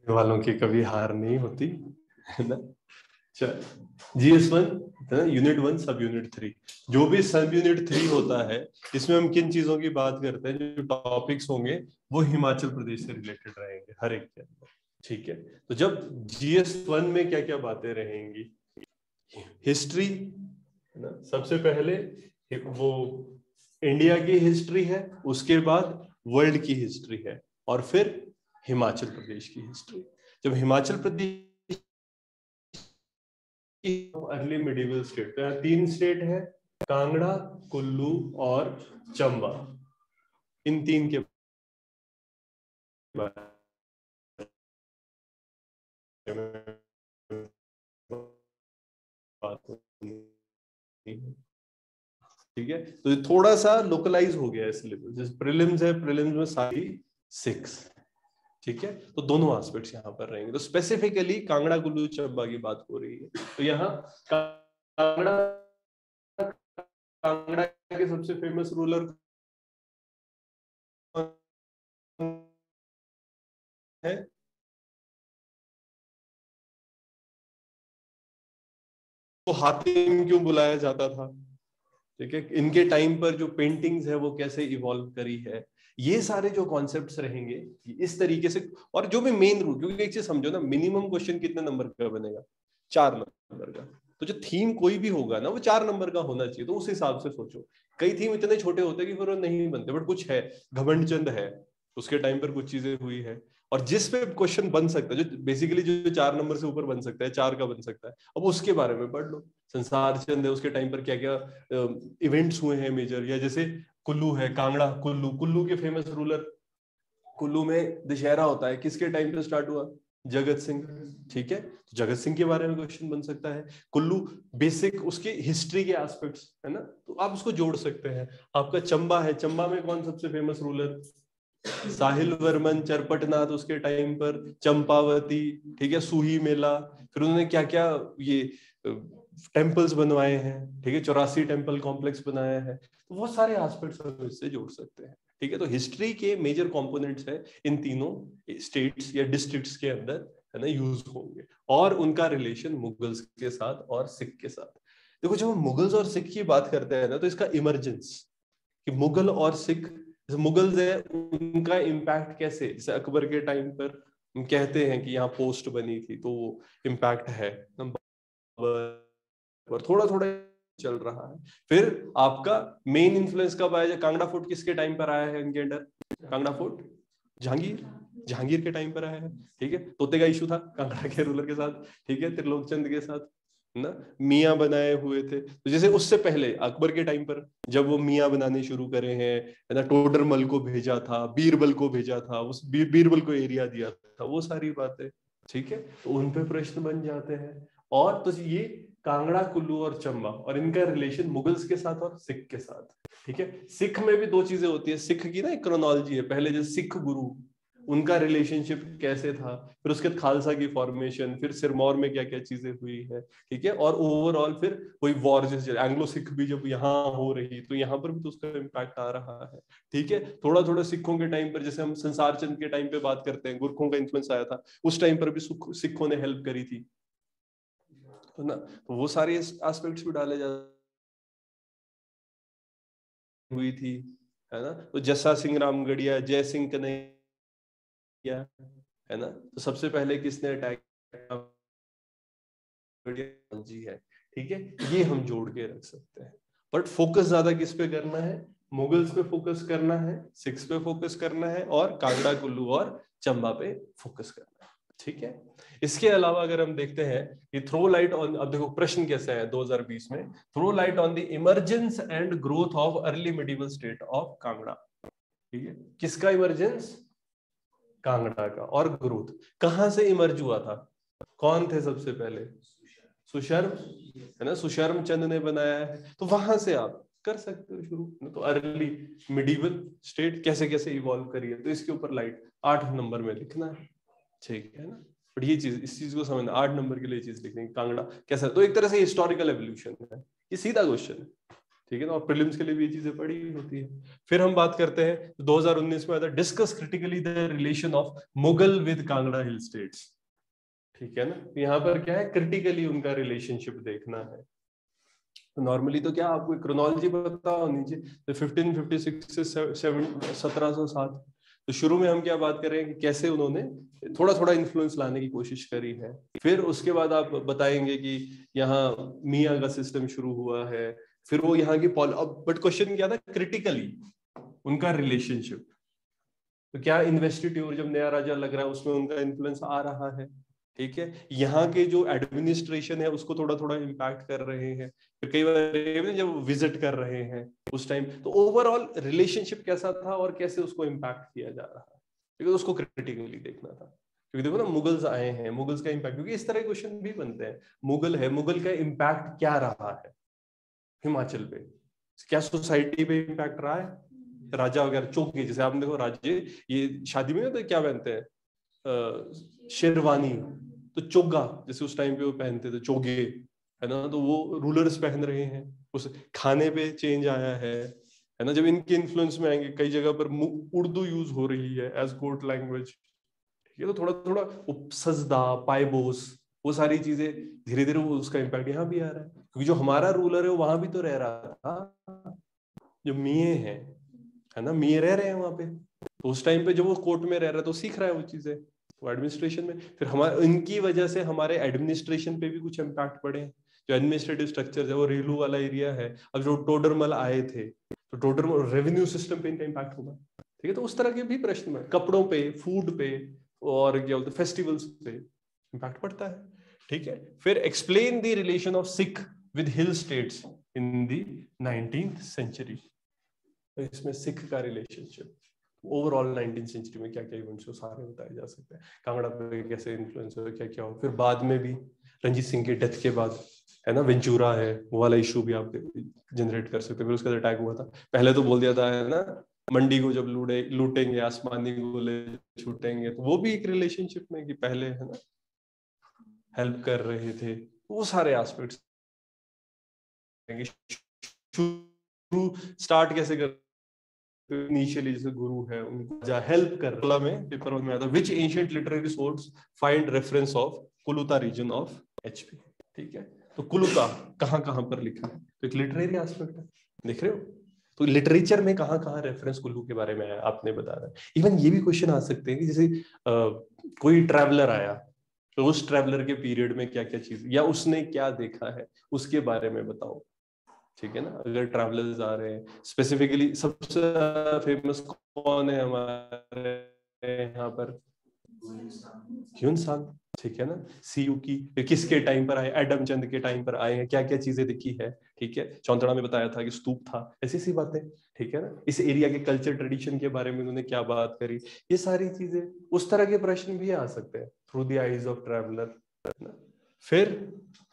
वालों की कभी हार नहीं होती, है ना। चल, GS1 यूनिट 1 सब यूनिट 3, जो भी सब यूनिट 3 होता है इसमें हम किन चीजों की बात करते हैं, जो टॉपिक्स होंगे वो हिमाचल प्रदेश से रिलेटेड रहेंगे हर एक के अंदर। ठीक है, तो जब GS1 में क्या क्या बातें रहेंगी, हिस्ट्री, है ना, सबसे पहले वो इंडिया की हिस्ट्री है, उसके बाद वर्ल्ड की हिस्ट्री है, और फिर हिमाचल प्रदेश की हिस्ट्री। जब Himachal Pradesh early medieval state, तो यहाँ 3 स्टेट है, कांगड़ा, कुल्लू और चंबा। इन 3 के बारे में बात होनी है। ठीक है, तो ये थोड़ा सा लोकलाइज हो गया है सिलेबस। जैसे प्रीलिम्स है, प्रीलिम्स में सारी 6। ठीक है, तो दोनों एस्पेक्ट्स यहाँ पर रहेंगे। तो स्पेसिफिकली कांगड़ा, कुल्लू, चंबा की बात हो रही है। तो यहाँ कांगड़ा, कांगड़ा के सबसे फेमस रूलर है, तो हातिम क्यों बुलाया जाता था। ठीक है, इनके टाइम पर जो पेंटिंग्स है वो कैसे इवॉल्व करी है, ये सारे जो कॉन्सेप्ट्स रहेंगे इस तरीके से। और जो भी मेन रूल, क्योंकि एक चीज समझो ना, मिनिमम क्वेश्चन कितने नंबर का बनेगा, 4 नंबर का। तो जो थीम कोई भी होगा ना वो 4 नंबर का होना चाहिए, तो उस हिसाब से सोचो। कई थीम इतने छोटे होते हैं कि फिर वो नहीं बनते, बट कुछ है, घमंड चंद है, उसके टाइम पर कुछ चीजें हुई है, और जिस पे क्वेश्चन बन सकता है, जो बेसिकली जो 4 नंबर से ऊपर बन सकता है, 4 का बन सकता है, अब उसके बारे में पढ़ लो। संसार चंद है, उसके टाइम पर क्या क्या इवेंट्स हुए हैं मेजर, या जैसे कुल्लू है, कांगड़ा, कुल्लू, कुल्लू के फेमस रूलर, कुल्लू में दशहरा होता है, किसके टाइम पे स्टार्ट हुआ, जगत सिंह। ठीक है, तो जगत सिंह के बारे में क्वेश्चन बन सकता है। कुल्लू बेसिक उसके हिस्ट्री के एस्पेक्ट्स, है ना, तो आप उसको जोड़ सकते हैं। आपका चंबा है, चंबा में कौन सबसे फेमस रूलर, साहिल वर्मन चरपटनाथ, उसके टाइम पर चंपावती। ठीक है, सूही मेला, फिर उन्होंने क्या क्या ये टेम्पल्स बनवाए हैं। ठीक है, 84 टेम्पल कॉम्प्लेक्स बनाया है, तो बहुत सारे एस्पेक्ट्स हम इससे जोड़ सकते हैं। ठीक है, तो हिस्ट्री के मेजर कंपोनेंट्स है इन तीनों स्टेट्स या डिस्ट्रिक्ट्स के अंदर, है ना, यूज होंगे, और उनका रिलेशन मुगल्स के साथ और सिख के साथ। देखो, जब हम मुगल्स और सिख की बात करते हैं ना, तो इसका इमरजेंस कि मुगल और सिख, जैसे मुगल्स है उनका इम्पैक्ट कैसे, जैसे अकबर के टाइम पर हम कहते हैं कि यहाँ पोस्ट बनी थी, तो वो इम्पैक्ट है, पर थोड़ा थोड़ा चल रहा है। फिर आपका मेन इन्फ्लुएंस कब आया, कांगड़ा फोर्ट किसके टाइम पर आया है इनके अंडर, कांगड़ा फोर्ट जहांगीर, जहांगीर के टाइम पर आया है। ठीक है, तोते का इशू था कांगड़ा के रूलर के साथ, ठीक है, त्रिलोक चंद के साथ, ना, मियाँ बनाए हुए थे। तो जैसे उससे पहले अकबर के टाइम पर जब वो मियाँ बनाने शुरू करे हैं, है ना, टोडरमल को भेजा था, बीरबल को भेजा था, उस बीरबल को एरिया दिया था, वो सारी बातें। ठीक है, तो उन पे प्रश्न बन जाते हैं। और तो ये कांगड़ा, कुल्लू और चंबा, और इनका रिलेशन मुगल्स के साथ और सिख के साथ। ठीक है, सिख में भी 2 चीजें होती है, सिख की ना एक क्रोनोलॉजी है, पहले जैसे सिख गुरु, उनका रिलेशनशिप कैसे था, फिर उसके बाद खालसा की फॉर्मेशन, फिर सिरमौर में क्या क्या चीजें हुई है। ठीक है, और ओवरऑल फिर कोई वॉर, जैसे एंग्लो सिख भी जब यहाँ हो रही, तो यहाँ पर भी तो उसका इम्पैक्ट आ रहा है। ठीक है, थोड़ा थोड़ा सिखों के टाइम पर, जैसे हम संसार चंद के टाइम पे बात करते हैं, गुरखों का इन्फ्लुएंस आया था, उस टाइम पर भी सिखों ने हेल्प करी थी, है ना, तो वो सारे एस्पेक्ट्स भी डाले जा हुई थी, है ना। तो जस्सा सिंह रामगढ़िया, जय सिंह कन्हैया, है ना, तो सबसे पहले किसने अटैक जी है। ठीक है, ये हम जोड़ के रख सकते हैं, बट फोकस ज्यादा किस पे करना है, मुगल्स पे फोकस करना है, सिक्स पे फोकस करना है, और कांगड़ा, कुल्लू और चंबा पे फोकस करना है। ठीक है, इसके अलावा अगर हम देखते हैं कि थ्रो लाइट ऑन, अब देखो प्रश्न कैसे है 2020 में, throw light on the emergence and growth of early medieval state of Kangra. ठीक है, किसका इमरजेंस, कांगड़ा का, और ग्रोथ कहां से इमर्ज हुआ था, कौन थे सबसे पहले, सुशर्म, है ना, सुशर्म चंद ने बनाया है, तो वहां से आप कर सकते हो शुरू। तो अर्ली मिडिवल स्टेट कैसे कैसे इवॉल्व करी है, तो इसके ऊपर लाइट 8 नंबर में लिखना है। ठीक है ना, बट ये चीज, इस चीज को समझना, 8 नंबर के लिए चीज लिखनी, कांगड़ा कैसा, तो एक तरह से हिस्टोरिकल एवोल्यूशन है, ये सीधा क्वेश्चन है। ठीक है ना, और प्रीलिम्स के लिए भी ये चीजें पड़ी होती है। फिर हम बात करते हैं 2019 में आता discuss critically the relation of Mughal with Kangra hill states. ठीक है ना, यहाँ पर क्या है, क्रिटिकली उनका रिलेशनशिप देखना है। नॉर्मली तो क्या आपको क्रोनोलॉजी पता होनी चाहिए, तो 1556 से 1707, तो शुरू में हम क्या बात कर रहे हैं कि कैसे उन्होंने थोड़ा थोड़ा इन्फ्लुएंस लाने की कोशिश करी है। फिर उसके बाद आप बताएंगे कि यहाँ मियाँ का सिस्टम शुरू हुआ है, फिर वो यहाँ की बट क्वेश्चन क्या था, क्रिटिकली उनका रिलेशनशिप, तो क्या इन्वेस्टिट्यूर जब नया राजा लग रहा है उसमें उनका इन्फ्लुएंस आ रहा है। ठीक है, यहाँ के जो एडमिनिस्ट्रेशन है उसको थोड़ा थोड़ा इम्पैक्ट कर रहे हैं, फिर कई बार जब विजिट कर रहे हैं उस टाइम, तो ओवरऑल रिलेशनशिप कैसा था और कैसे उसको इम्पैक्ट किया जा रहा है, क्योंकि उसको क्रिटिकली देखना था। क्योंकि देखो ना, मुगल्स आए हैं, मुगल्स का इम्पैक्ट, क्योंकि इस तरह के क्वेश्चन भी बनते हैं, मुगल है, मुगल का इम्पैक्ट क्या रहा है हिमाचल पे, क्या सोसाइटी पे इम्पैक्ट रहा है, राजा वगैरह चोगे, जैसे आपने देखो राजे ये शादी में तो क्या पहनते हैं, शेरवानी, तो चोगा जैसे उस टाइम पे वो पहनते थे, चोगे है ना, तो वो रूलर्स पहन रहे हैं। उस खाने पे चेंज आया है ना, जब इनके इन्फ्लुएंस में आएंगे, कई जगह पर उर्दू यूज हो रही है एज कोर्ट लैंग्वेज। ठीक है, तो थोड़ा थोड़ा सजदा, पाइबोस, वो सारी चीजें धीरे धीरे वो उसका इम्पैक्ट यहाँ भी आ रहा है, क्योंकि जो हमारा रूलर है वो वहां भी तो रह रहा था, जो मिये हैं, है ना, मिये रह रहे हैं वहां पे, तो उस टाइम पे जब वो कोर्ट में रह रहा है तो सीख रहा है वो चीजें, वो एडमिनिस्ट्रेशन में, फिर हमारे इनकी वजह से हमारे एडमिनिस्ट्रेशन पे भी कुछ इम्पैक्ट पड़े। जो एडमिनिस्ट्रेटिव स्ट्रक्चर है वो रेलू वाला एरिया है, अब जो टोडरमल आए थे तो टोडरमल रेवेन्यू सिस्टम पे इनका इम्पैक्ट होगा। ठीक है, तो उस तरह के भी प्रश्न में कपड़ों पे, फूड पे, और क्या बोलते फेस्टिवल्स पे इम्पैक्ट पड़ता है। ठीक है, फिर explain the relation of Sikh with hill states in the 19th century. तो इसमें सिख का रिलेशनशिप ओवरऑल 19th सेंचुरी में क्या क्या इवेंट्स हो सारे बताए जा सकते हैं, कांगड़ा पे कैसे इन्फ्लुएंस हो, क्या क्या हो, फिर बाद में भी रंजीत सिंह के डेथ के बाद है ना, वेंचूरा है, वो वाला इशू भी आप जनरेट कर सकते हैं, फिर उसका अटैक हुआ था, पहले तो बोल दिया था है ना, मंडी को जब लूटेंगे आसमानी गोले छूटेंगे, तो वो भी एक रिलेशनशिप में कि पहले है ना हेल्प कर रहे थे, वो सारे एस्पेक्ट्स शुरू स्टार्ट कैसे कर, इनिशियली जैसे गुरु है उनको हेल्प कर रहा में पेपर में आता, which ancient literary source find reference of Kuluta region of HP. ठीक है, तो कुलुता कहां कहां पर लिखा है, तो एक लिटरेरी एस्पेक्ट है, देख रहे हो, तो लिटरेचर में कहां कहां रेफरेंस कुल्लू के बारे में है आपने बताया। इवन ये भी क्वेश्चन आ सकते हैं कि जैसे कोई ट्रैवलर आया, तो उस ट्रैवलर के पीरियड में क्या क्या चीज या उसने क्या देखा है उसके बारे में बताओ। ठीक है ना, अगर ट्रैवलर्स आ रहे हैं, स्पेसिफिकली सबसे फेमस कौन है हमारे यहाँ पर, ह्यून सांग। ठीक है ना, सीयू की किसके टाइम पर आए, एडम चंद के टाइम पर आए हैं, क्या क्या चीजें दिखी है। ठीक है, चौंतड़ा में बताया था कि स्तूप था, ऐसी सी बातें। ठीक है ना, इस एरिया के कल्चर ट्रेडिशन के बारे में उन्होंने क्या बात करी, ये सारी चीजें, उस तरह के प्रश्न भी आ सकते हैं through the eyes of traveller. फिर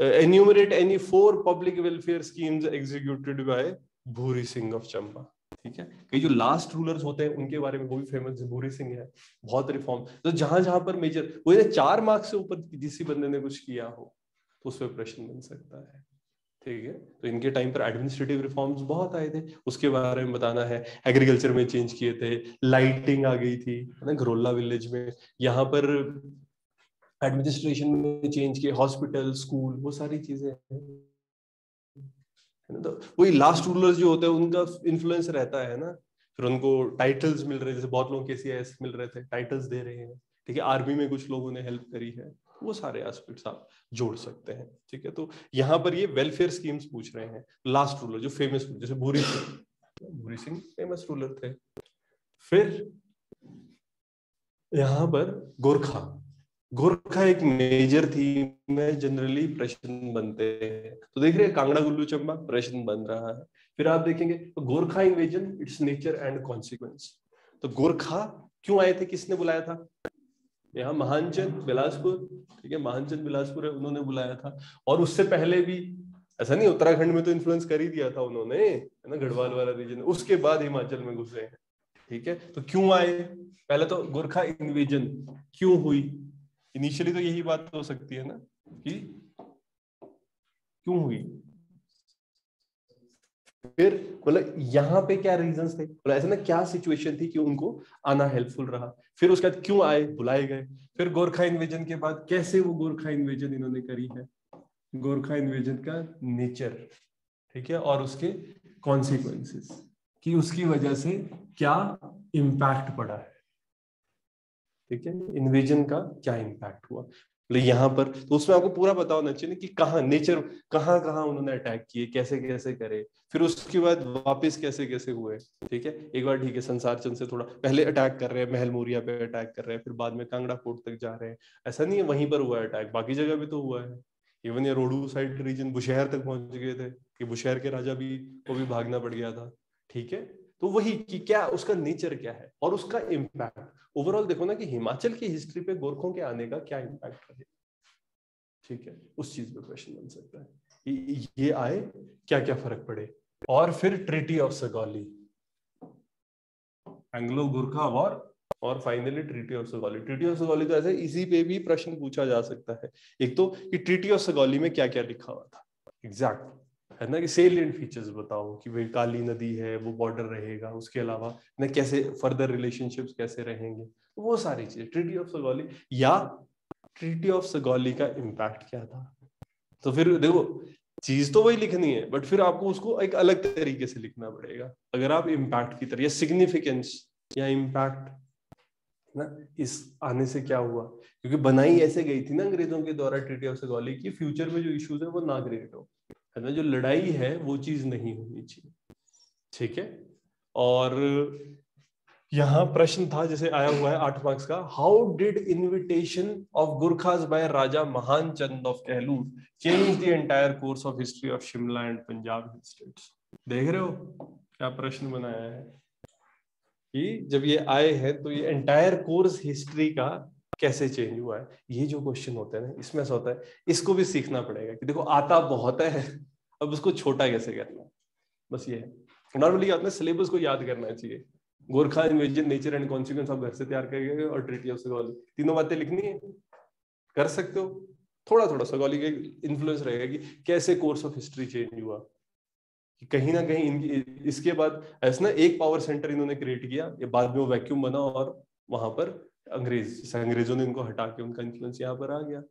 enumerate any 4 public welfare schemes executed by Bhuri Singh of Chamba. ठीक है, कई जो लास्ट रूलर्स होते हैं उनके बारे में वो भी फेमस भूरी सिंह है, बहुत रिफॉर्म, तो जहां जहां पर मेजर वो 4 मार्क्स से ऊपर किसी बंदे ने कुछ किया हो तो उस पर प्रश्न बन सकता है। ठीक है, तो इनके टाइम पर एडमिनिस्ट्रेटिव रिफॉर्म्स बहुत आए थे, उसके बारे में बताना है, एग्रीकल्चर में चेंज किए थे, लाइटिंग आ गई थी है ना घरोला विलेज में, यहाँ पर एडमिनिस्ट्रेशन में चेंज किए, हॉस्पिटल, स्कूल, वो सारी चीजें है ना, तो वही लास्ट रूलर्स जो होते हैं उनका इन्फ्लुएंस रहता है ना, फिर उनको टाइटल्स मिल रहे हैं, जैसे बहुत लोगों के सीआईएस मिल रहे थे, टाइटल्स दे रहे हैं। ठीक है, आर्मी में कुछ लोगों ने हेल्प करी है, वो सारे एस्पेक्ट्स आप जोड़ सकते हैं। ठीक है, तो यहाँ पर ये वेलफेयर स्कीम्स पूछ रहे हैं, लास्ट रूलर जो फेमस, जैसे भूरी सिंह फेमस रूलर थे। फिर यहाँ पर गोरखा, गोरखा एक मेजर थीम है, जनरली प्रश्न बनते हैं, तो देख रहे हैं कांगड़ा कुल्लू चंबा प्रश्न बन रहा है। फिर आप देखेंगे तो Gorkha invasion, it's nature and consequence, तो गोरखा क्यों आए थे, किसने बुलाया था, यहाँ महानचंद बिलासपुर। ठीक है, महानचंद बिलासपुर है, उन्होंने बुलाया था, और उससे पहले भी ऐसा नहीं, उत्तराखंड में तो इन्फ्लुएंस कर ही दिया था उन्होंने, है ना, गढ़वाल वाला रीजन, उसके बाद हिमाचल में घुसे हैं। ठीक है, तो क्यों आए, पहले तो गोरखा इन्वेजन क्यों हुई, इनिशियली तो यही बात हो सकती है ना, कि क्यों हुई, फिर मतलब यहाँ पे क्या रीजंस थे, मतलब ऐसा ना क्या सिचुएशन थी कि उनको आना हेल्पफुल रहा, फिर उसके बाद क्यों आए, बुलाए गए, फिर गोरखा इन्वेजन के बाद कैसे वो गोरखा इन्वेजन इन्होंने करी है, गोरखा इन्वेजन का नेचर, ठीक है, और उसके कॉन्सिक्वेंसेस कि उसकी वजह से क्या इम्पैक्ट पड़ा है, ठीक है, इन्वेजन का क्या इम्पैक्ट हुआ, मतलब यहाँ पर तो उसमें आपको पूरा पता होना चाहिए कि कहाँ नेचर, कहाँ कहाँ उन्होंने अटैक किए, कैसे कैसे करे, फिर उसके बाद वापस कैसे कैसे हुए, ठीक है। एक बार ठीक है संसार चंद से थोड़ा पहले अटैक कर रहे हैं, महल मोरिया पे अटैक कर रहे हैं, फिर बाद में कांगड़ा फोर्ट तक जा रहे हैं, ऐसा नहीं है वहीं पर हुआ अटैक, बाकी जगह भी तो हुआ है, इवन ये रोडू साइड रीजन बुशहर तक पहुंच गए थे कि बुशहर के राजा भी को भी भागना पड़ गया था, ठीक है। तो वही कि क्या उसका नेचर क्या है और उसका इम्पैक्ट ओवरऑल देखो ना कि हिमाचल की हिस्ट्री पे गोरखों के आने का क्या इम्पैक्ट रहे, ठीक है, उस चीज पे क्वेश्चन बन सकता है ये आए क्या क्या फर्क पड़े। और फिर treaty of Sagauli, Anglo Gurkha war, और finally treaty of Sagauli. Treaty of Sagauli तो ऐसे इसी पे भी प्रश्न पूछा जा सकता है, एक तो कि ट्रीटी ऑफ सगौली में क्या क्या लिखा हुआ था एग्जैक्ट, है ना, कि सेलिएंट फीचर्स बताओ कि भाई काली नदी है वो बॉर्डर रहेगा, उसके अलावा ना कैसे फर्दर रिलेशनशिप्स कैसे रहेंगे, वो सारी चीजें ट्रीटी ऑफ सगौली, या ट्रीटी ऑफ सगौली का इम्पैक्ट क्या था। तो फिर देखो चीज तो वही लिखनी है बट फिर आपको उसको एक अलग तरीके से लिखना पड़ेगा, अगर आप इम्पैक्ट की तरह या सिग्निफिकेंस या इम्पैक्ट ना, इस आने से क्या हुआ, क्योंकि बनाई ऐसे गई थी ना अंग्रेजों के द्वारा ट्रीटी ऑफ सगौली की फ्यूचर में जो इश्यूज है वो ना क्रिएट हो, है ना, जो लड़ाई है वो चीज नहीं होनी चाहिए, ठीक है। और यहाँ प्रश्न था जैसे आया हुआ है 8 मार्क्स का, how did invitation of Gurkhas by Raja Mahan Chand of Kahlur change the entire course of history of Shimla and Punjab states. देख रहे हो क्या प्रश्न बनाया है कि जब ये आए हैं तो ये एंटायर कोर्स हिस्ट्री का कैसे चेंज हुआ है, ये जो क्वेश्चन होते हैं ना इसमें ऐसा होता है, इसको भी सीखना पड़ेगा कि देखो आता बहुत है, अब उसको छोटा कैसे करना है, बस ये है। नॉर्मली अपने सिलेबस को याद करना चाहिए, Gorkha invasion nature and consequence आप घर से तैयार करेंगे और ट्रीटी ऑफ सगौली, तीनों बातें लिखनी है, कर सकते हो, थोड़ा थोड़ा सगौली का इन्फ्लुएंस रहेगा कि कैसे कोर्स ऑफ हिस्ट्री चेंज हुआ, कि कहीं ना कहीं इनकी इसके बाद ऐसा ना एक पावर सेंटर इन्होंने क्रिएट किया, ये बाद में वो वैक्यूम बना और वहां पर अंग्रेजों ने इनको हटा के उनका इन्फ्लुएंस यहाँ पर आ गया,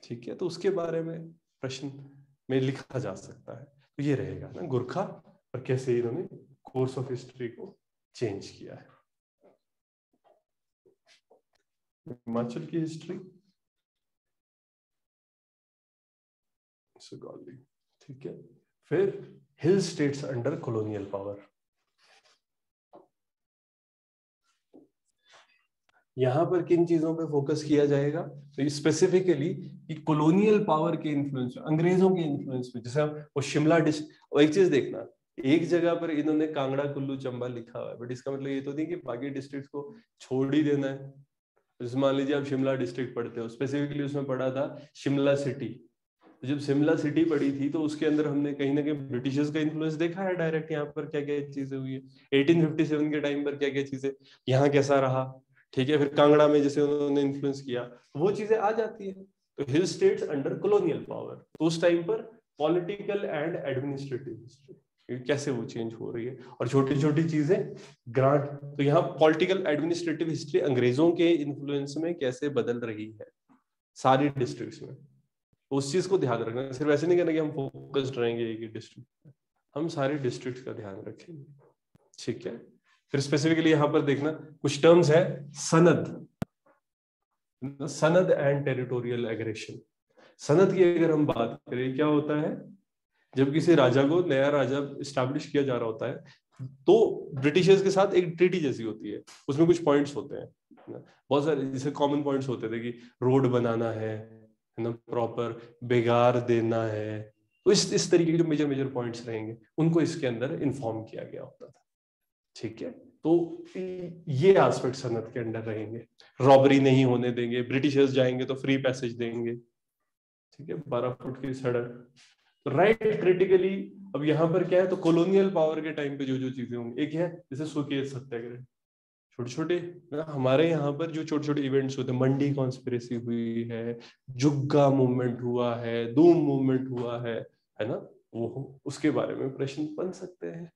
ठीक है। तो उसके बारे में प्रश्न में लिखा जा सकता है, तो ये रहेगा ना गुरखा और कैसे इन्होंने कोर्स ऑफ हिस्ट्री को चेंज किया है, हिमाचल की हिस्ट्री सगौली, ठीक है। फिर हिल स्टेट्स अंडर कॉलोनियल पावर, यहां पर किन चीजों पे फोकस किया जाएगा, तो स्पेसिफिकली कि कॉलोनियल पावर के इन्फ्लुएंस में, अंग्रेजों के इन्फ्लुएंस में, जैसे वो शिमला डिस्ट्रिक्ट, और एक चीज देखना एक जगह पर इन्होंने कांगड़ा कुल्लू चंबा लिखा हुआ है बट इसका मतलब ये तो नहीं कि बाकी डिस्ट्रिक्ट को छोड़ ही देना है, जैसे मान लीजिए आप शिमला डिस्ट्रिक्ट पढ़ते हो, स्पेसिफिकली उसमें पढ़ा था शिमला सिटी, तो जब शिमला सिटी पढ़ी थी तो उसके अंदर हमने कहीं ना कहीं ब्रिटिशर्स का इन्फ्लुएंस देखा है डायरेक्ट, यहाँ पर क्या क्या चीजें हुई है, 1857 के टाइम पर क्या क्या चीजें, यहाँ कैसा रहा, ठीक है। फिर कांगड़ा में जैसे उन्होंने इन्फ्लुएंस किया वो चीजें आ जाती है। तो हिल स्टेट्स अंडर कॉलोनियल पावर, तो उस टाइम पर पॉलिटिकल एंड एडमिनिस्ट्रेटिव हिस्ट्री कैसे वो चेंज हो रही है, और छोटी छोटी चीजें ग्रांट, तो यहाँ पॉलिटिकल एडमिनिस्ट्रेटिव हिस्ट्री अंग्रेजों के इन्फ्लुएंस में कैसे बदल रही है सारी डिस्ट्रिक्ट्स में, उस चीज को ध्यान रखना, सिर्फ ऐसे नहीं करना कि हम फोकस्ड रहेंगे एक ही डिस्ट्रिक्ट, हम सारे डिस्ट्रिक्ट का ध्यान रखेंगे, ठीक है। फिर स्पेसिफिकली यहां पर देखना कुछ टर्म्स है, सनद, सनद एंड टेरिटोरियल एग्रेशन। सनद की अगर हम बात करें क्या होता है, जब किसी राजा को नया राजा स्टैब्लिश किया जा रहा होता है तो ब्रिटिशर्स के साथ एक ट्रीटी जैसी होती है, उसमें कुछ पॉइंट्स होते हैं, बहुत सारे जैसे कॉमन पॉइंट्स होते थे कि रोड बनाना है ना, प्रॉपर बेगार देना है, तो इस तरीके के जो मेजर मेजर पॉइंट्स रहेंगे उनको इसके अंदर इन्फॉर्म किया गया होता था, ठीक है। तो ये एस्पेक्ट सनद के अंडर रहेंगे, रॉबरी नहीं होने देंगे, ब्रिटिशर्स जाएंगे तो फ्री पैसेज देंगे, ठीक है, 12 फुट की सड़क, राइट क्रिटिकली। अब यहाँ पर क्या है, तो कॉलोनियल पावर के टाइम पे जो जो चीजें होंगी, एक है जैसे सुकेत सत्याग्रह, छोटे छोटे हमारे यहाँ पर जो छोटे छोटे इवेंट्स होते हैं, मंडी कॉन्स्पिरेसी हुई है, जुग्गा मूवमेंट हुआ है, दूम मूवमेंट हुआ है ना, वो हो, उसके बारे में प्रश्न बन सकते हैं।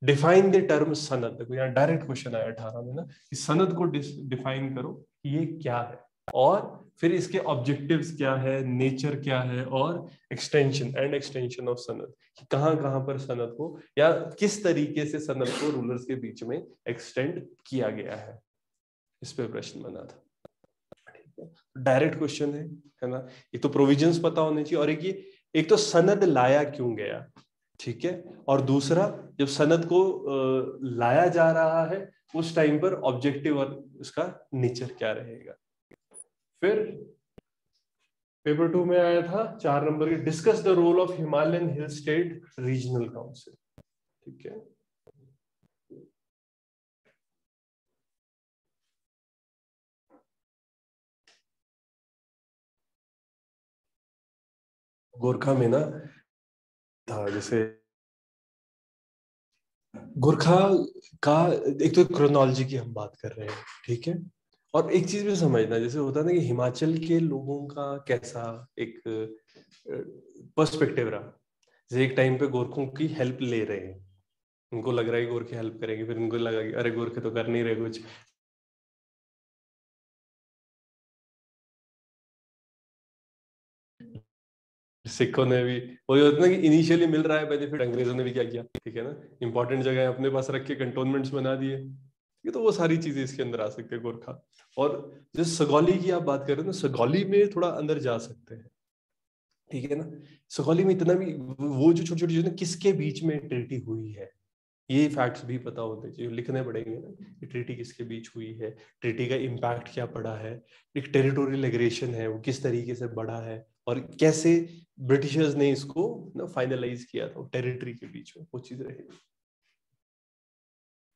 डिफाइन द टर्म सनद, देखो यहाँ डायरेक्ट क्वेश्चन आया 18 में ना, कि सनद को डिफाइन करो कि ये क्या है, और फिर इसके ऑब्जेक्टिव्स क्या है, नेचर क्या है, और एक्सटेंशन एंड एक्सटेंशन ऑफ सनद, कि कहाँ कहाँ पर सनद को या किस तरीके से सनद को रूलर्स के बीच में एक्सटेंड किया गया है, इस पे प्रश्न बना था। डायरेक्ट क्वेश्चन है ना। ये तो प्रोविजंस पता होने चाहिए, और एक तो सनद लाया क्यों गया, ठीक है, और दूसरा जब सनद को लाया जा रहा है उस टाइम पर ऑब्जेक्टिव और उसका नेचर क्या रहेगा। फिर पेपर 2 में आया था 4 नंबर की, discuss the role of Himalayan hill state regional council, ठीक है। गोरखा में ना था, जैसे गोरखा का एक तो क्रोनोलॉजी की हम बात कर रहे हैं, ठीक है, और एक चीज भी समझना, जैसे होता है ना कि हिमाचल के लोगों का कैसा एक पर्सपेक्टिव रहा, जैसे एक टाइम पे गोरखों की हेल्प ले रहे हैं, उनको लग रहा है कि गोरखे हेल्प करेंगे, फिर उनको लगा कि अरे गोरखे तो कर नहीं रहे कुछ, सिखों ने भी वही होता है ना कि इनिशियली मिल रहा है बेनिफिट, अंग्रेजों ने भी क्या किया, ठीक है ना, इंपॉर्टेंट जगह अपने पास रख के कंटोनमेंट्स बना दिए, ये तो वो सारी चीजें इसके अंदर आ सकती है गोरखा। और जैसे सगौली की आप बात कर रहे हो ना, सगौली में थोड़ा अंदर जा सकते हैं, ठीक है ना। सगौली में इतना भी वो जो छोटी छोटी चीजें किसके बीच में ट्रीटी हुई है, ये फैक्ट्स भी पता होते चाहिए, लिखने पड़ेंगे ना कि ट्रीटी किसके बीच हुई है, ट्रीटी का इम्पैक्ट क्या पड़ा है, एक टेरिटोरियल एग्रेशन है वो किस तरीके से बढ़ा है, और कैसे ब्रिटिशर्स ने इसको ना फाइनलाइज किया था टेरिटरी के बीच में, वो चीज रहेगी।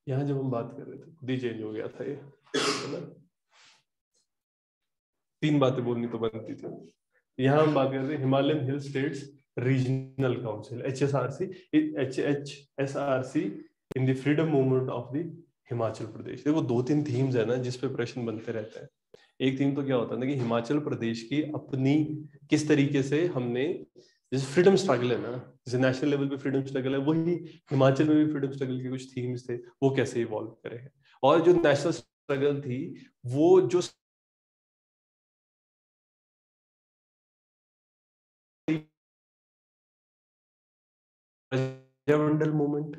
यहाँ जब हम बात कर रहे थे खुद ही चेंज हो गया था ये, है ना, 3 बातें बोलनी तो बनती थी। यहाँ हम बात कर रहे हैं Himalayan hill states regional council, HSRC, HHSRC in the freedom movement of the Himachal Pradesh. देखो 2-3 थीम्स है ना जिसपे प्रश्न बनते रहते हैं। एक थीम तो क्या होता है ना कि हिमाचल प्रदेश की अपनी किस तरीके से हमने, जैसे फ्रीडम स्ट्रगल है ना, जैसे नेशनल लेवल पे फ्रीडम स्ट्रगल है, वही हिमाचल में भी फ्रीडम स्ट्रगल के कुछ थीम्स थे, वो कैसे इवॉल्व करे हैं, और जो नेशनल स्ट्रगल थी वो जो प्रजामंडल मूवमेंट,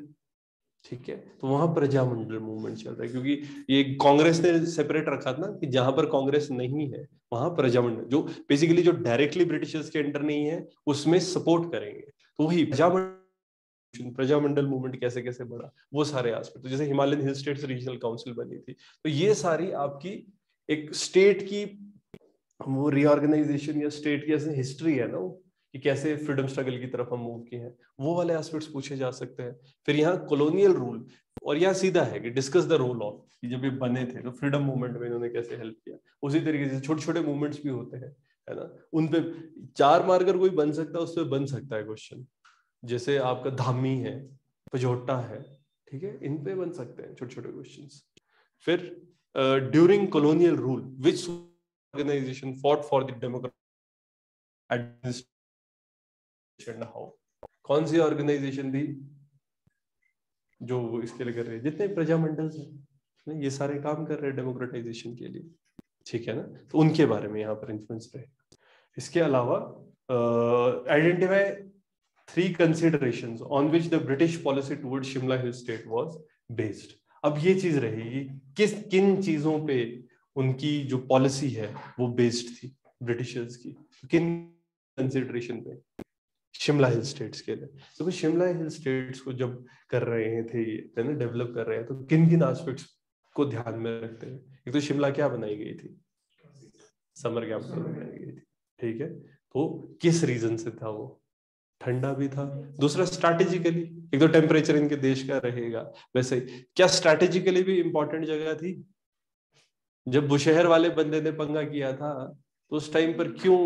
ठीक है, तो वहां प्रजामंडल मूवमेंट चल रहा है, क्योंकि ये कांग्रेस ने सेपरेट रखा था ना कि जहां पर कांग्रेस नहीं है वहां प्रजामंडल, जो बेसिकली जो डायरेक्टली ब्रिटिशर्स के अंडर नहीं है उसमें सपोर्ट करेंगे, तो वही प्रजामंडल मूवमेंट कैसे कैसे बढ़ा, वो सारे एस्पेक्ट, तो जैसे Himalayan hill states regional council बनी थी, तो ये सारी आपकी एक स्टेट की वो रीऑर्गेनाइजेशन या स्टेट की ऐसे हिस्ट्री है ना वो, कि कैसे फ्रीडम स्ट्रगल की तरफ हम मूव किए हैं, वो वाले एस्पेक्ट्स पूछे जा सकते हैं। फिर यहाँ कॉलोनियल रूल, और यहाँ सीधा है कि डिस्कस द रोल ऑफ, कि जब ये बने थे तो फ्रीडम मूवमेंट में इन्होंने कैसे हेल्प किया, उसी तरीके से छोटे छोटे मूवमेंट्स भी होते हैं, है ना, उन पे 4 मार्कर कोई बन सकता है, उस पर बन सकता है क्वेश्चन, जैसे आपका धामी है, पजोटा है, ठीक है, इन पे बन सकते हैं छोटे छोटे क्वेश्चन। फिर during colonial rule which organisation fought for the democratic administration, how, कौन सी ऑर्गेनाइजेशन थी जो इसके लिए कर रही है, जितने प्रजामंडल हैं ये सारे काम कर रहे हैं डेमोक्रेटाइजेशन के लिए, ठीक है ना, तो उनके बारे में यहाँ पर इन्फ्लुएंस रहे। इसके अलावा identify 3 considerations on which the British policy towards Shimla Hill State was based। अब ये चीज रहेगी किन चीजों पे उनकी जो पॉलिसी है वो बेस्ड थी ब्रिटिशर्स की, किन कंसिडरेशन पे, शिमला हिल स्टेट्स के लिए। तो शिमला हिल स्टेट्स को जब कर रहे थे ये ना, डेवलप कर रहे हैं, तो किन किन एस्पेक्ट्स को ध्यान में रखते हैं। एक तो शिमला क्या बनाई गई थी, समर कैंप बनाई गई थी, ठीक है, तो किस रीजन से था वो, ठंडा भी था, दूसरा स्ट्रैटेजिकली, एक तो टेम्परेचर इनके देश का रहेगा, वैसे क्या स्ट्रैटेजिकली भी इंपॉर्टेंट जगह थी, जब बुशहर वाले बंदे ने पंगा किया था तो उस टाइम पर क्यों,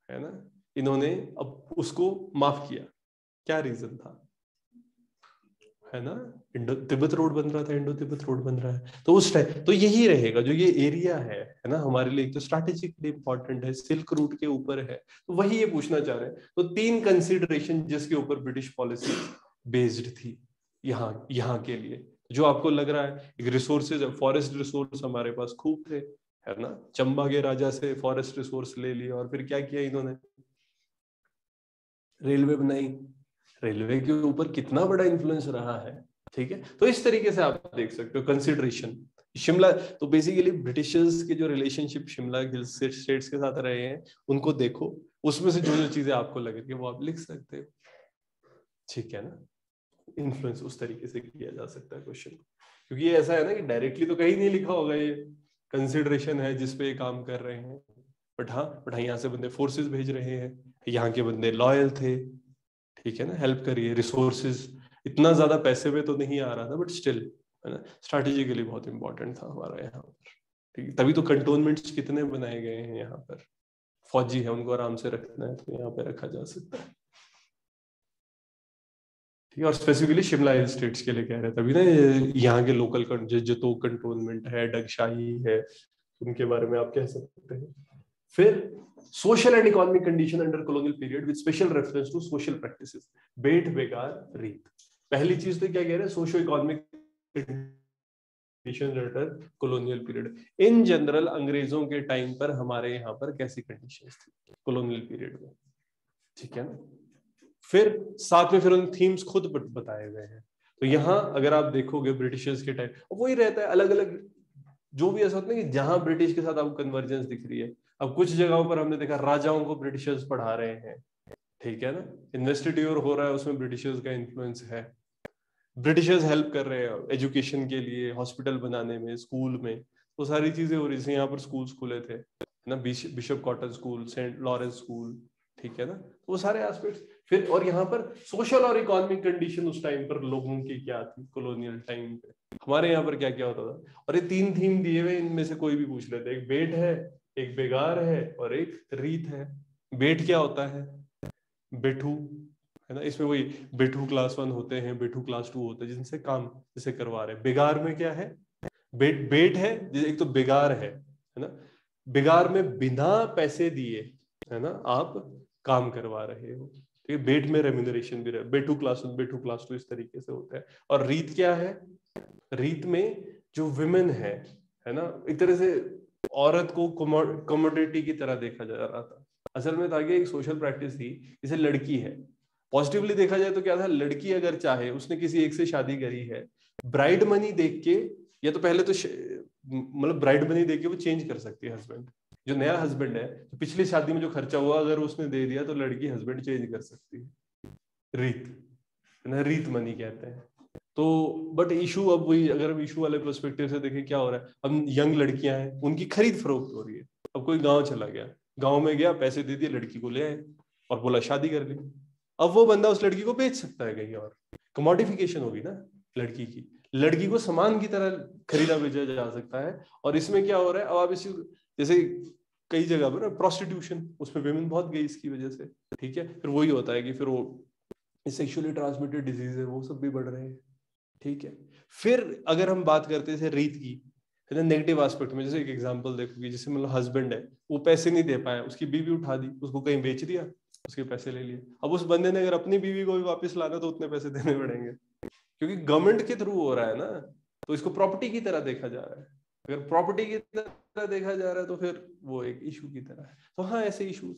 है ना, इन्होंने अब उसको माफ किया, क्या रीजन था, है ना, इंडो तिब्बत रोड बन रहा था, इंडो तिब्बत रोड बन रहा है, तो उस टाइम तो यही रहेगा जो ये एरिया है ना, हमारे लिए एक तो स्ट्रैटेजिकली इंपॉर्टेंट है, सिल्क रूट के ऊपर है, तो वही ये पूछना चाह रहे हैं। तो 3 कंसिडरेशन जिसके ऊपर ब्रिटिश पॉलिसी बेस्ड थी यहाँ के लिए, जो आपको लग रहा है एक रिसोर्सेज, फॉरेस्ट रिसोर्स हमारे पास खूब थे, है ना, चंबा के राजा से फॉरेस्ट रिसोर्स ले लिया, और फिर क्या किया इन्होंने, रेलवे बनाई, रेलवे के ऊपर कितना बड़ा इन्फ्लुएंस रहा है, ठीक है। तो इस तरीके से आप देख सकते हो कंसिडरेशन। शिमला, तो बेसिकली ब्रिटिशर्स के जो रिलेशनशिप शिमला हिल स्टेट्स के साथ रहे हैं उनको देखो, उसमें से जो जो चीजें आपको लग रही है वो आप लिख सकते हो, ठीक है ना। इन्फ्लुएंस उस तरीके से किया जा सकता है क्वेश्चन, क्योंकि ये ऐसा है ना कि डायरेक्टली तो कहीं नहीं लिखा होगा ये कंसिडरेशन है जिसपे ये काम कर रहे हैं, बट हाँ यहाँ से बंदे फोर्सेस भेज रहे हैं, यहाँ के बंदे लॉयल थे, ठीक है ना, हेल्प करिए, रिसोर्सेज इतना ज्यादा पैसे में तो नहीं आ रहा था, बट स्टिल, है ना, स्ट्रैटेजिकली बहुत इंपॉर्टेंट था हमारा यहाँ पर, ठीक है। तभी तो कंटोनमेंट्स कितने बनाए गए हैं यहाँ पर, फौजी है उनको आराम से रखना है तो यहाँ पे रखा जा सकता है, ठीक है। और स्पेसिफिकली शिमला हिल स्टेट्स के लिए कह रहे थे तभी ना, यहाँ के लोकल जो तो कंटोनमेंट है, डगशाही है, उनके बारे में आप कह सकते हैं। फिर social and economic condition under colonial period with special reference to social practices, beth begar reet. पहली चीज तो क्या कह रहे हैं, socio economic condition under colonial period, in general अंग्रेजों के टाइम पर हमारे यहाँ पर कैसी कंडीशंस थी कॉलोनियल पीरियड में, ठीक है ना। फिर साथ में फिर उन थीम्स खुद बताए गए हैं, तो यहाँ अगर आप देखोगे ब्रिटिशर्स के टाइम वही रहता है, अलग अलग जो भी ऐसा होता है कि जहां ब्रिटिश के साथ आपको कन्वर्जेंस दिख रही है। अब कुछ जगहों पर हमने देखा राजाओं को ब्रिटिशर्स पढ़ा रहे हैं, ठीक है ना, इन्वेस्टिट्यूर हो रहा है उसमें ब्रिटिशर्स का इन्फ्लुएंस है, ब्रिटिशर्स हेल्प कर रहे हैं एजुकेशन के लिए, हॉस्पिटल बनाने में, स्कूल में, वो सारी चीजें हो रही थी। यहाँ पर स्कूल्स खुले थे ना, Bishop Cotton School, Saint Lawrence School, ठीक है ना, तो वो सारे एस्पेक्ट्स। फिर और यहाँ पर सोशल और इकोनॉमिक कंडीशन उस टाइम पर लोगों की क्या थी कॉलोनियल टाइम पे, हमारे यहाँ पर क्या क्या होता था। और ये 3 थीम दिए हुए, इनमें से कोई भी पूछ लेते, एक बेट है, एक बेगार है, और एक रीत है। बेट क्या होता है, बेठू, है ना, इसमें वही बेठू क्लास 1 होते हैं, बेठू क्लास 2 होते हैं जिनसे काम जिसे करवा रहे हैं। बेगार में क्या है, बेट है, एक तो बेगार है ना, बेगार में बिना पैसे दिए, है ना, आप काम करवा रहे हो, ठीक है, बेट में रेम्यूनरेशन भी रहे, बेटू क्लास 1, बेटू क्लास 2 इस तरीके से होता है। और रीत क्या है, रीत में जो विमेन है ना, एक तरह से औरत को कमोडिटी की तरह देखा जा रहा था। असल में था कि एक सोशल प्रैक्टिस थी, जैसे लड़की है, पॉजिटिवली देखा जाए तो क्या था, लड़की अगर चाहे उसने किसी एक से शादी करी है, ब्राइड मनी देख के, या तो पहले तो मतलब ब्राइड मनी देख के वो चेंज कर सकती है हस्बैंड, जो नया हस्बैंड है, तो पिछली शादी में जो खर्चा हुआ अगर उसने दे दिया तो लड़की हस्बैंड चेंज कर सकती है, रीत, है ना, रीत मनी कहते हैं। तो बट इशू अब वही, अगर हम इशू वाले पर्सपेक्टिव से देखें क्या हो रहा है, अब यंग लड़कियां हैं उनकी खरीद फरोख्त हो रही है। अब कोई गांव चला गया, गांव में गया, पैसे दे दिए, लड़की को ले आए और बोला शादी कर ली, अब वो बंदा उस लड़की को बेच सकता है कहीं और, कमोडिफिकेशन होगी ना लड़की की, लड़की को सामान की तरह खरीदा बेचा जा सकता है। और इसमें क्या हो रहा है, अब आप इस जैसे कई जगह पर प्रोस्टिट्यूशन, उसमें विमेन बहुत गई इसकी वजह से, ठीक है। फिर वही होता है कि फिर वो सेक्सुअली ट्रांसमिटेड डिजीज है वो सब भी बढ़ रहे हैं, ठीक है। फिर अगर हम बात करते हैं रीत की, है ना, नेगेटिव एस्पेक्ट में, जैसे एक एग्जांपल देखोगे, जैसे मतलब हस्बैंड है, वो पैसे नहीं दे पाया, उसकी बीवी उठा दी, उसको कहीं बेच दिया, उसके पैसे ले लिए। अब उस बंदे ने अगर अपनी बीवी को भी वापस लाना तो उतने पैसे देने पड़ेंगे, क्योंकि गवर्नमेंट के थ्रू हो रहा है ना, तो इसको प्रॉपर्टी की तरह देखा जा रहा है। अगर प्रॉपर्टी की तरह देखा जा रहा है तो फिर वो एक इशू की तरह है। तो हाँ, ऐसे इशूज,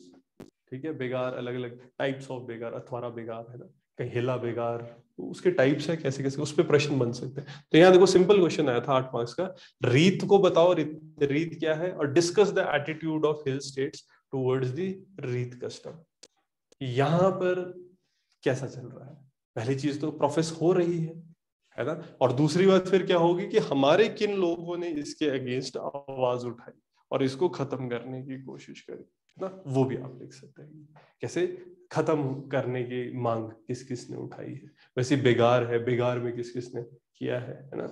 ठीक है, बेगार, अलग अलग टाइप्स ऑफ बेगार, अथवारा बेगार, है ना, कहीं हिला बेगार, तो उसके टाइप्स है, कैसे कैसे उस पर प्रश्न बन सकते हैं। तो यहाँ देखो सिंपल क्वेश्चन आया था 8 मार्क्स का, रीत को बताओ, रीत क्या है, और discuss the attitude of hill states towards the रीत कस्टम। यहाँ पर कैसा चल रहा है, पहली चीज तो प्रोफेस हो रही है ना, और दूसरी बात फिर क्या होगी कि हमारे किन लोगों ने इसके अगेंस्ट आवाज उठाई और इसको खत्म करने की कोशिश करी ना, वो भी आप लिख सकते हैं, कैसे खत्म करने की मांग किस किस ने उठाई है। वैसे बेगार है, बेगार में किस किस ने किया है ना,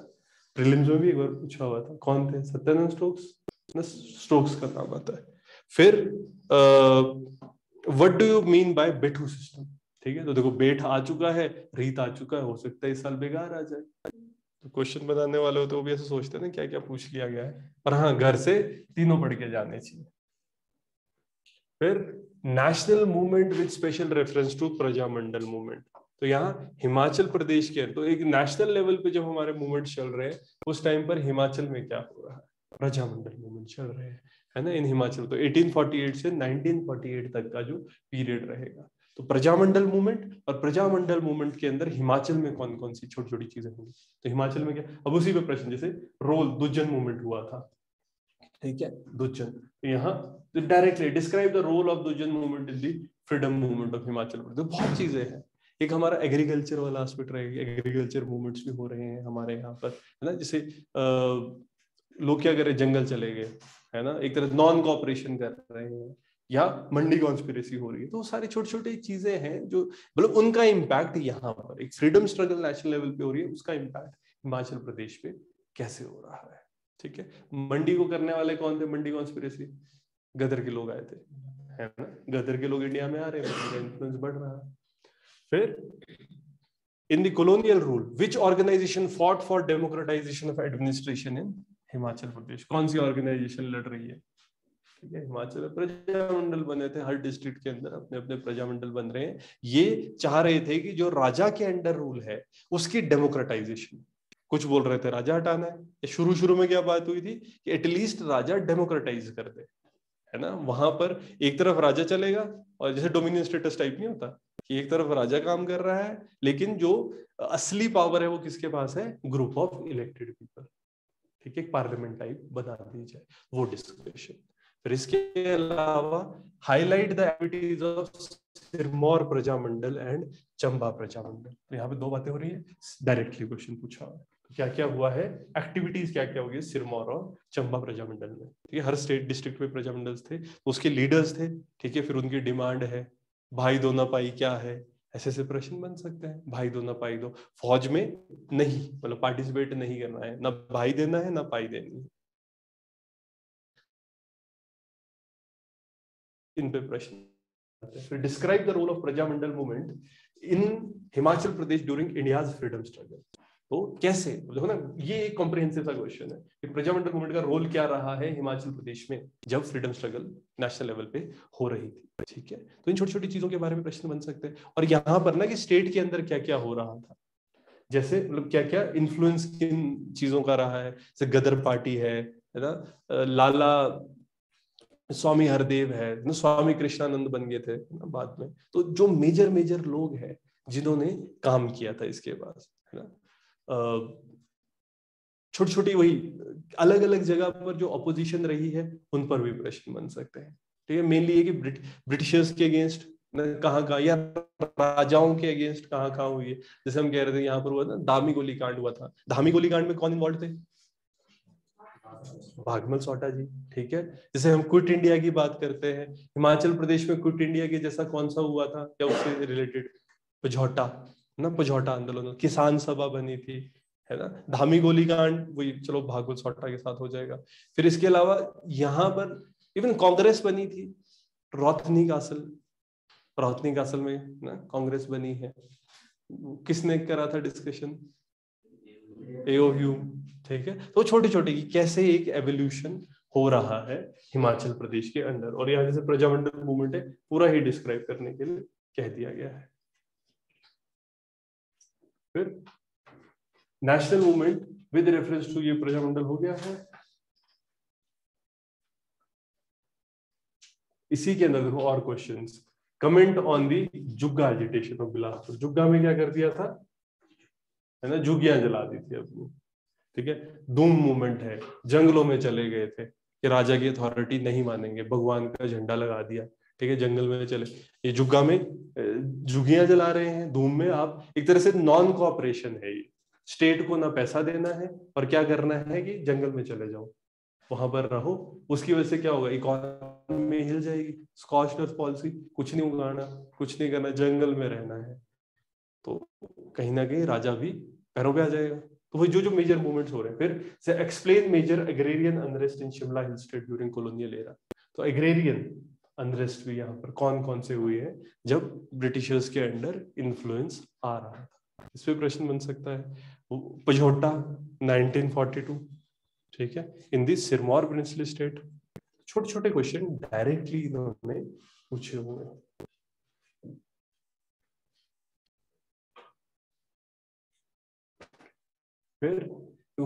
प्रीलिम्स में भी एक बार पूछा हुआ था, कौन थे, सत्यानंद स्टोक्स ना, स्टोक्स का नाम आता है। फिर what do you mean by Bethu system, ठीक है, तो देखो बेट आ चुका है, रीत आ चुका है, हो सकता है इस साल बेगार आ जाए। तो क्वेश्चन बनाने वाले हो तो वो भी ऐसे सोचते हैं ना क्या क्या पूछ लिया गया है, पर हाँ घर से तीनों पढ़ के जाने चाहिए। फिर national movement with special reference to Prajamandal movement. तो यहाँ हिमाचल प्रदेश के, तो एक नेशनल लेवल पे जब हमारे मूवमेंट चल रहे हैं उस टाइम पर हिमाचल में क्या हो रहा है, प्रजामंडल मूवमेंट चल रहे हैं, है ना, इन हिमाचल। तो 1848 से 1948 तक का जो पीरियड रहेगा, तो प्रजामंडल मूवमेंट, और प्रजामंडल मूवमेंट के अंदर हिमाचल में कौन कौन सी छोटी छोटी चीजें होंगी। तो हिमाचल में क्या, अब उसी पे प्रश्न, जैसे रोल दुज्जन मूवमेंट हुआ था, ठीक है, दुज्जन, यहाँ directly describe the role of Dujjan movement in the freedom movement of Himachal Pradesh. बहुत चीजें हैं, एक हमारा एग्रीकल्चर वाला एस्पेक्ट रहेगा, एग्रीकल्चर मूवमेंट्स भी हो रहे हैं हमारे यहाँ पर, है ना, जैसे लोग क्या कर रहे हैं, जंगल चले गए, है ना, एक तरह नॉन कॉपरेशन कर रहे हैं, या मंडी कॉन्स्पिरेसी हो रही है। तो सारी छोटी छोटी चीजें हैं जो, मतलब उनका इम्पैक्ट यहाँ पर एक फ्रीडम स्ट्रगल नेशनल लेवल पे हो रही है, उसका इम्पैक्ट हिमाचल प्रदेश पे कैसे हो रहा है। ठीक है, मंडी को करने वाले कौन थे, मंडी कॉन्स्पिरेसी, गदर के लोग आए थे, है ना, गदर के लोग इंडिया में आ रहे हैं, उनका इन्फ्लुएंस बढ़ रहा है। फिर in the colonial rule which organisation fought for democratisation of administration in Himachal Pradesh, कौन सी ऑर्गेनाइजेशन लड़ रही है, ठीक है, हिमाचल में प्रजामंडल बने थे, हर डिस्ट्रिक्ट के अंदर अपने अपने प्रजामंडल बन रहे हैं। ये चाह रहे थे कि जो राजा के अंडर रूल है उसकी डेमोक्रेटाइजेशन, कुछ बोल रहे थे राजा हटाना है, शुरू शुरू में क्या बात हुई थी कि एटलीस्ट राजा डेमोक्रेटाइज कर दे, है ना, वहां पर एक तरफ राजा चलेगा, और जैसे डोमिनियन स्टेटस टाइप नहीं होता कि एक तरफ राजा काम कर रहा है, लेकिन जो असली पावर है वो किसके पास है, ग्रुप ऑफ इलेक्टेड पीपल, ठीक है, पार्लियामेंट टाइप बना दी जाए, वो डिस्कशन। फिर इसके अलावा highlight the activities of Sirmaur Prajamandal and Chamba Prajamandal. तो यहाँ पे दो बातें हो रही है, डायरेक्टली क्वेश्चन पूछा है, तो क्या क्या हुआ है, एक्टिविटीज क्या क्या होगी सिरमौर और चंबा प्रजामंडल में, ठीक है, हर स्टेट डिस्ट्रिक्ट में प्रजामंडल्स थे, तो उसके लीडर्स थे, ठीक है, फिर उनकी डिमांड है, भाई दो ना पाई क्या है, ऐसे ऐसे प्रश्न बन सकते हैं, भाई दो ना पाई दो, फौज में नहीं, मतलब पार्टिसिपेट नहीं करना है, ना भाई देना है ना पाई देनी है, इन पे प्रश्न। फिर describe the role of Prajamandal movement in Himachal Pradesh during India's freedom struggle. तो कैसे, देखो ना, ये एक कॉम्प्रिहेंसिव सा क्वेश्चन है कि प्रजामंडल मूवमेंट का रोल क्या रहा है हिमाचल प्रदेश में जब फ्रीडम स्ट्रगल नेशनल लेवल पे हो रही थी, ठीक है, तो इन छोटी छोटी चीजों के बारे में प्रश्न बन सकते हैं। और यहाँ पर ना कि स्टेट के अंदर क्या क्या हो रहा था, जैसे मतलब क्या क्या इन्फ्लुएंस किन चीजों का रहा है, जैसे गदर पार्टी है ना, लाला स्वामी हरदेव है ना, स्वामी कृष्णानंद बन गए थे ना बाद में, तो जो मेजर मेजर लोग हैं जिन्होंने काम किया था इसके बाद, है ना, छोटी छोटी वही अलग अलग जगह पर जो अपोजिशन रही है उन पर भी प्रश्न बन सकते हैं, ठीक है, मेनली ये कि ब्रिटिशर्स के अगेंस्ट कहाँ कहाँ, या राजाओं के अगेंस्ट कहाँ कहाँ हुई है। जैसे हम कह रहे थे यहाँ पर हुआ था धामी गोली कांड हुआ था, धामी गोली कांड में कौन इन्वॉल्व थे, भागमल सोटा जी, ठीक है, जैसे हम क्विट इंडिया की बात करते हैं, हिमाचल प्रदेश में क्विट इंडिया के जैसा कौन सा हुआ था, क्या उससे रिलेटेड, पझौटा ना, पझौटा आंदोलन, किसान सभा बनी थी, है ना, धामी गोली कांड वही, चलो भागवत सोटा के साथ हो जाएगा। फिर इसके अलावा यहाँ पर इवन कांग्रेस बनी थी, रोथनी कासल, रोथनी कासल में ना कांग्रेस बनी है, किसने करा था डिस्कशन, एओह्यूम, ठीक है, तो छोटी छोटी की कैसे एक एवोल्यूशन हो रहा है हिमाचल प्रदेश के अंदर, और यहाँ जैसे प्रजामंडल मूवमेंट है पूरा ही डिस्क्राइब करने के लिए कह दिया गया है। फिर national movement with reference to, ये प्रजामंडल हो गया है। इसी के अंदर देखो और questions, comment on the Jugga agitation of Bilaspur, Jugga में क्या कर दिया था, है ना, जुग्गियां जला दी थी अपनी, ठीक है, धूम मूवमेंट है, जंगलों में चले गए थे कि राजा की अथॉरिटी नहीं मानेंगे, भगवान का झंडा लगा दिया, ठीक है, जंगल में चले, ये जुग्गा में जुगियां जला रहे हैं, धूम में आप एक तरह से नॉन कोऑपरेशन है ये, स्टेट को ना पैसा देना है और क्या करना है कि जंगल में चले जाओ, वहां पर रहो, उसकी वजह से क्या होगा, इकोनॉमी हिल जाएगी, स्कॉच पॉलिसी, कुछ नहीं उगाना, कुछ नहीं करना, जंगल में रहना है, तो कहीं ना कहीं राजा भी पैरों पे आ जाएगा। तो वही जो जो मेजर मूवमेंट्स हो रहे हैं। फिर से explain major agrarian unrest in Shimla hill state during colonial era. तो एग्रेरियन अनरेस्ट भी यहाँ पर कौन कौन से हुए हैं जब ब्रिटिशर्स के अंडर इन्फ्लुएंस आ रहा था, इस पे प्रश्न बन सकता है। पझोटा 1942, ठीक है, in this Sirmaur princely state. छोटे छोटे क्वेश्चन डायरेक्टली इन्होंने पूछे हुए। फिर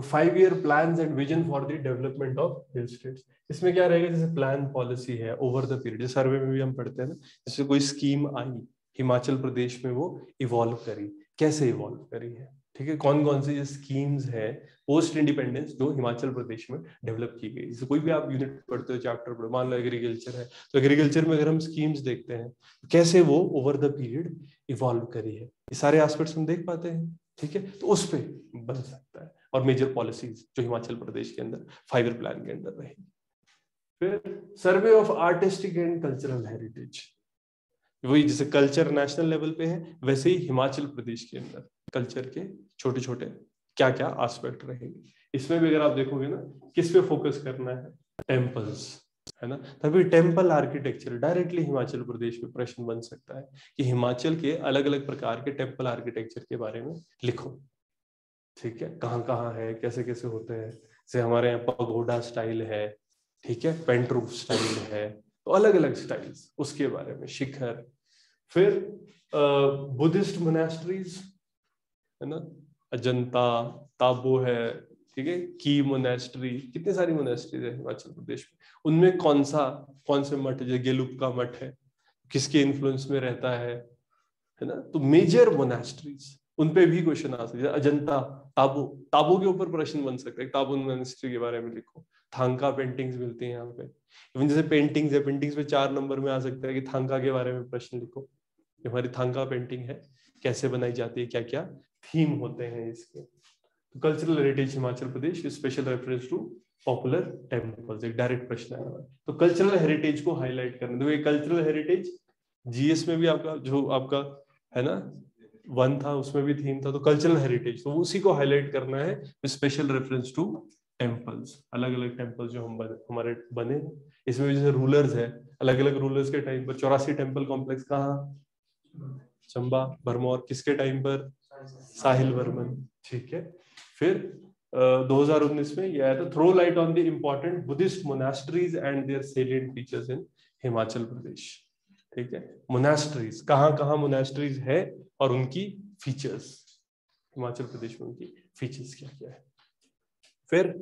5 year plans and vision for the development of hill states. इसमें क्या रहेगा, जैसे प्लान पॉलिसी है ओवर द पीरियड, सर्वे में भी हम पढ़ते हैं ना, जैसे कोई स्कीम आई हिमाचल प्रदेश में, वो इवॉल्व करी, कैसे इवॉल्व करी है, ठीक है, कौन कौन सी स्कीम्स है पोस्ट इंडिपेंडेंस जो हिमाचल प्रदेश में डेवलप की गई। जैसे कोई भी आप यूनिट पढ़ते हो, चैप्टर पढ़ो, मान लो एग्रीकल्चर है, तो एग्रीकल्चर में अगर हम स्कीम्स देखते हैं कैसे वो ओवर द पीरियड इवॉल्व करी है, ये सारे एस्पेक्ट्स हम देख पाते हैं, ठीक है, तो उस पे बन सकता है। और मेजर पॉलिसीज जो हिमाचल प्रदेश के अंदर 5 year प्लान के अंदर रहेगी। फिर survey of artistic and cultural heritage, वही जैसे कल्चर नेशनल लेवल पे है, वैसे ही हिमाचल प्रदेश के अंदर कल्चर के छोटे छोटे क्या क्या एस्पेक्ट रहेंगे। इसमें भी अगर आप देखोगे ना, किस पे फोकस करना है, टेम्पल्स, है ना, तभी temple architecture directly Himachal Pradesh में प्रश्न बन सकता है कि हिमाचल के अलग अलग प्रकार के टेम्पल आर्किटेक्चर के बारे में लिखो, ठीक है, कहाँ है, कैसे कैसे होते हैं। जैसे हमारे यहाँ पगोडा स्टाइल है, ठीक है, पेंट रूफ स्टाइल है, तो अलग अलग स्टाइल्स उसके बारे में, शिखर। फिर बुद्धिस्ट मोनेस्ट्रीज, है ना, अजंता, ताबो है, ठीक है, की मोनेस्ट्री, कितनी सारी मोनेस्ट्रीज है हिमाचल प्रदेश में, उनमें कौन से मठ, जैसे गेलुप का मठ है, किसके इन्फ्लुएंस में रहता है ना, तो मेजर मोनेस्ट्रीज, उन पे भी क्वेश्चन आ सकते हैं। अजंता, ताबो के ऊपर प्रश्न बन सकता है, ताबो मोनेस्ट्री के बारे में लिखो। थांका पेंटिंग्स मिलती हैं यहाँ पे, इवन जैसे पेंटिंग्स है, पेंटिंग्स में 4 नंबर में आ सकता है कि थांका के बारे में प्रश्न लिखो, हमारी थांका पेंटिंग है कैसे बनाई जाती है, क्या क्या थीम होते हैं इसके। तो cultural heritage Himachal Pradesh, special reference to popular temples, एक डायरेक्ट प्रश्न है। तो कल्चरल हेरिटेज को हाईलाइट करना, तो ये कल्चरल हेरिटेज जीएस में भी आपका जो आपका है ना 1 था, उसमें भी थीम था, तो कल्चरल हेरिटेज, तो उसी को हाईलाइट करना है, स्पेशल रेफरेंस टू टेम्पल्स, अलग अलग टेम्पल्स जो हमारे बने। इसमें जैसे रूलर्स है, अलग अलग रूलर्स के टाइम पर 84 टेम्पल कॉम्प्लेक्स कहाँ, चंबा, भरमौर, किसके टाइम पर, साहिल वर्मन, ठीक है। फिर 2019 में ये आया था, throw light on the important Buddhist monasteries and their salient features in Himachal Pradesh, ठीक है, मोनास्ट्रीज कहाँ मोनास्ट्रीज है और उनकी फीचर्स, हिमाचल प्रदेश में उनकी फीचर्स क्या क्या है। फिर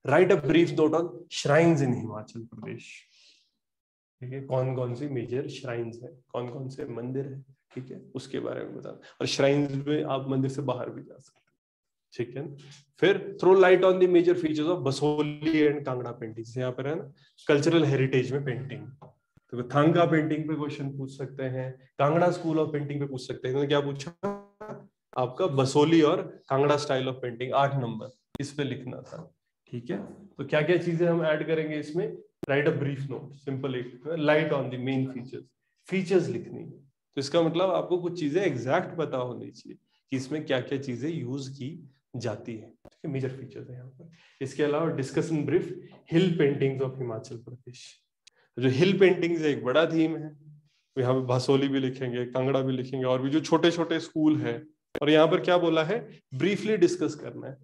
write a brief note on shrines in Himachal Pradesh, ठीक है, कौन कौन सी मेजर श्राइन्स है, कौन कौन से मंदिर है, ठीक है, उसके बारे में बताना। और श्राइन्स में आप मंदिर से बाहर भी जा सकते हैं, ठीक है। फिर throw light on the major features of Basohli and Kangra paintings, यहाँ पर है ना कल्चरल हेरिटेज में पेंटिंग, तो थांगा पेंटिंग पे क्वेश्चन पूछ सकते हैं, कांगड़ा स्कूल ऑफ पेंटिंग पे पूछ सकते हैं। तो क्या पूछा आपका, बसोली और Kangra style of painting, 8 number इस पे लिखना था, ठीक है। तो क्या क्या चीजें हम ऐड करेंगे इसमें, write a brief note, simple एक light on the main features लिखनी है। तो इसका मतलब आपको कुछ चीजें एग्जैक्ट पता होनी चाहिए कि इसमें क्या क्या चीजें यूज की जाती है, ठीक है, मेजर फीचर्स है यहाँ पर। इसके अलावा discussion brief hill paintings of Himachal Pradesh, जो हिल पेंटिंग्स एक बड़ा थीम है, यहाँ पे भसोली भी लिखेंगे, कांगड़ा भी लिखेंगे, और भी जो छोटे छोटे स्कूल है, और यहाँ पर क्या बोला है, ब्रीफली डिस्कस करना है।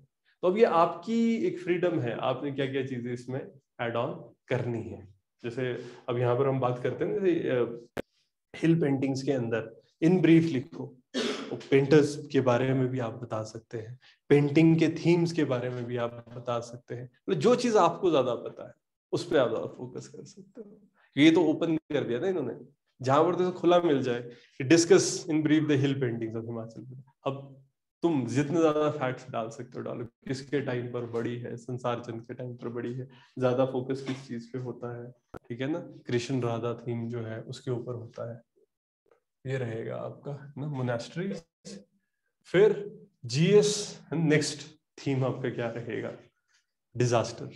तो अब ये आपकी एक फ्रीडम है, आपने क्या क्या चीजें इसमें एड ऑन करनी है। जैसे अब यहाँ पर हम बात करते हैं हिल पेंटिंग्स के अंदर इन ब्रीफ लिखो, पेंटर्स के बारे में भी आप बता सकते हैं, पेंटिंग के थीम्स के बारे में भी आप बता सकते हैं, मतलब जो चीज आपको ज्यादा पता है उस पर आप ज्यादा फोकस कर सकते हो। ये तो ओपन कर दिया ना इन्होंने, जहां पर तो खुला मिल जाए, discuss in brief the hill paintings of Himachal Pradesh. अब तुम जितने ज्यादा फैक्ट्स डाल सकते हो डालो, किसके टाइम पर बड़ी है, संसार चंद के टाइम पर बड़ी है, ज्यादा फोकस किस चीज पे होता है, ठीक है ना, कृष्ण राधा थीम जो है उसके ऊपर होता है। ये रहेगा आपका ना मोनास्ट्री। फिर जीएस नेक्स्ट थीम आपका क्या रहेगा, डिजास्टर,